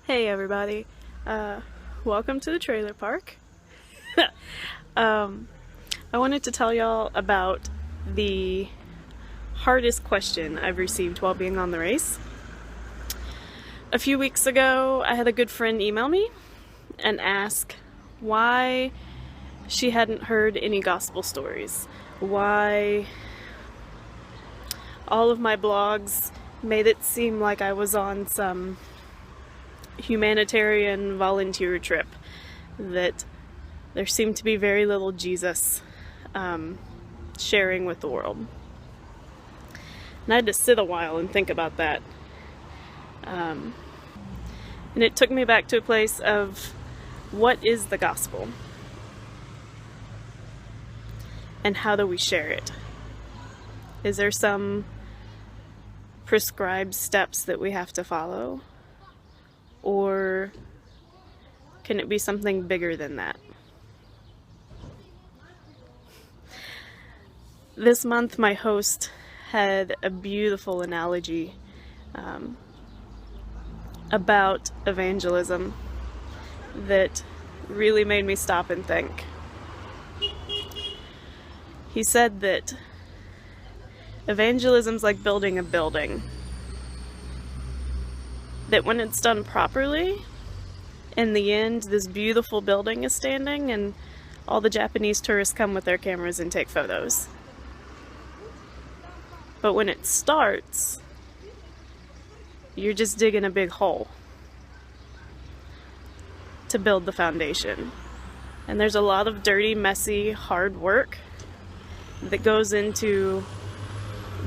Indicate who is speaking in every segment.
Speaker 1: Hey everybody, welcome to the trailer park. I wanted to tell y'all about the hardest question I've received while being on the race. A few weeks ago, I had a good friend email me and ask why she hadn't heard any gospel stories, why all of my blogs made it seem like I was on some humanitarian volunteer trip, that there seemed to be very little Jesus sharing with the world. And I had to sit a while and think about that. And it took me back to a place of what is the gospel? And how do we share it? Is there some prescribed steps that we have to follow? Or can it be something bigger than that? This month, my host had a beautiful analogy about evangelism that really made me stop and think. He said that evangelism's like building a building. That when it's done properly, in the end, this beautiful building is standing and all the Japanese tourists come with their cameras and take photos. But when it starts, you're just digging a big hole to build the foundation. And there's a lot of dirty, messy, hard work that goes into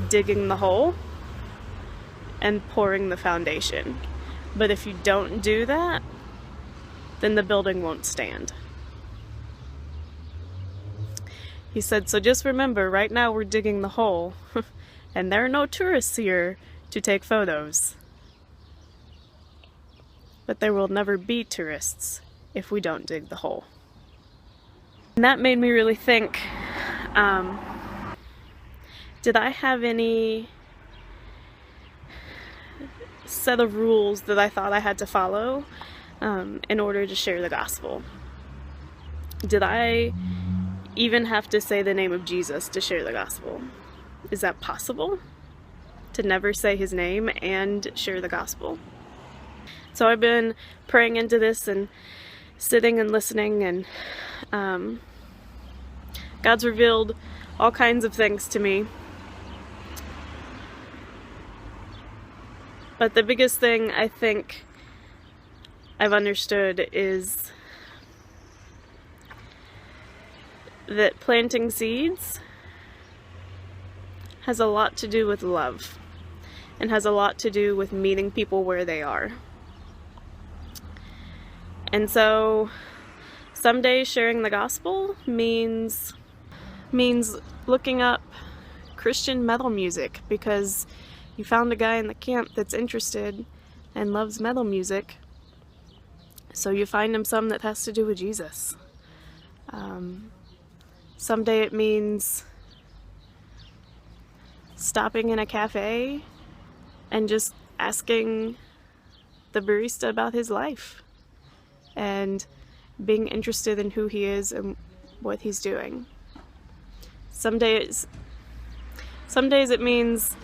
Speaker 1: digging the hole and pouring the foundation. But if you don't do that, then the building won't stand. He said, so just remember, right now we're digging the hole, and there are no tourists here to take photos. But there will never be tourists if we don't dig the hole. And that made me really think, did I have any set of rules that I thought I had to follow in order to share the gospel? Did I even have to say the name of Jesus to share the gospel? Is that possible? To never say his name and share the gospel? So I've been praying into this and sitting and listening, and God's revealed all kinds of things to me. But the biggest thing I think I've understood is that planting seeds has a lot to do with love and has a lot to do with meeting people where they are. And so some days sharing the gospel means looking up Christian metal music because you found a guy in the camp that's interested and loves metal music, so you find him some that has to do with Jesus. Someday it means stopping in a cafe and just asking the barista about his life and being interested in who he is and what he's doing. Some days it means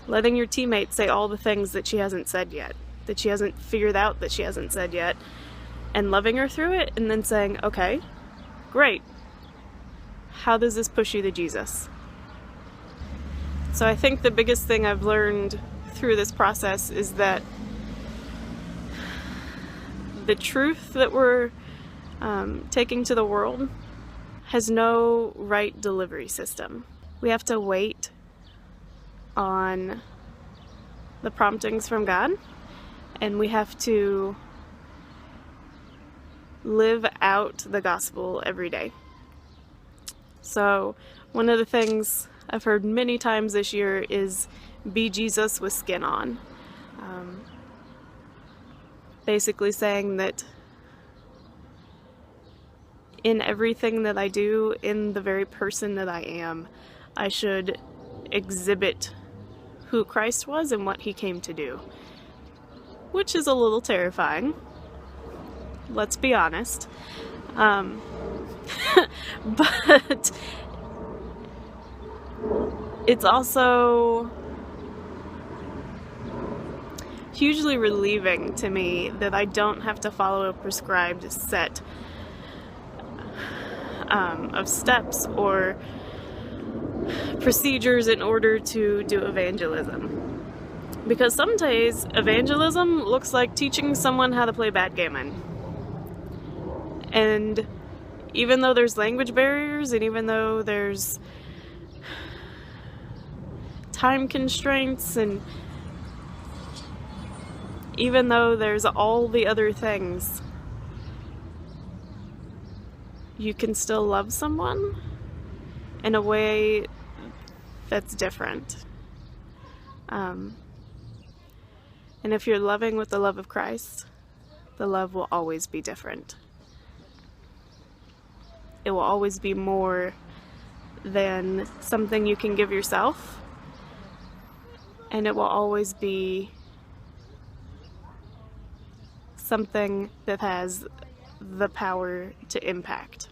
Speaker 1: letting your teammate say all the things that she hasn't said yet, that she hasn't figured out that she hasn't said yet, and loving her through it, and then saying, okay, great. How does this push you to Jesus? So I think the biggest thing I've learned through this process is that the truth that we're taking to the world has no right delivery system. We have to wait on the promptings from God, and we have to live out the gospel every day. So one of the things I've heard many times this year is be Jesus with skin on. Basically saying that in everything that I do, in the very person that I am, I should exhibit who Christ was and what he came to do. which is a little terrifying. Let's be honest. Um, but it's also hugely relieving to me that I don't have to follow a prescribed set of steps or procedures in order to do evangelism. Because some days evangelism looks like teaching someone how to play backgammon. And even though there's language barriers and even though there's time constraints and even though there's all the other things, you can still love someone in a way that's different. And if you're loving with the love of Christ, the love will always be different. It will always be more than something you can give yourself, and it will always be something that has the power to impact.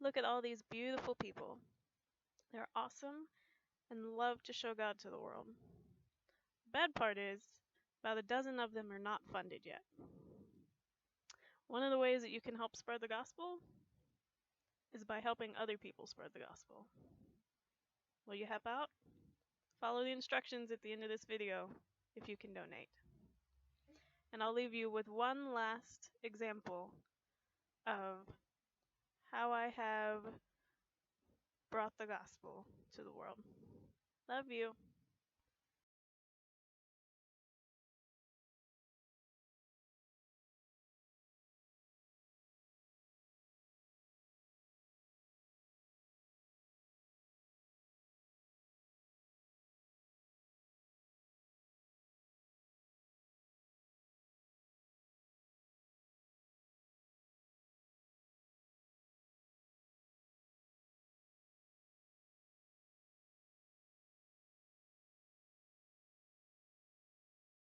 Speaker 1: Look at all these beautiful people. They're awesome and love to show God to the world. The bad part is, about a dozen of them are not funded yet. One of the ways that you can help spread the gospel is by helping other people spread the gospel. Will you help out? Follow the instructions at the end of this video if you can donate. And I'll leave you with one last example of how I have brought the gospel to the world. Love you.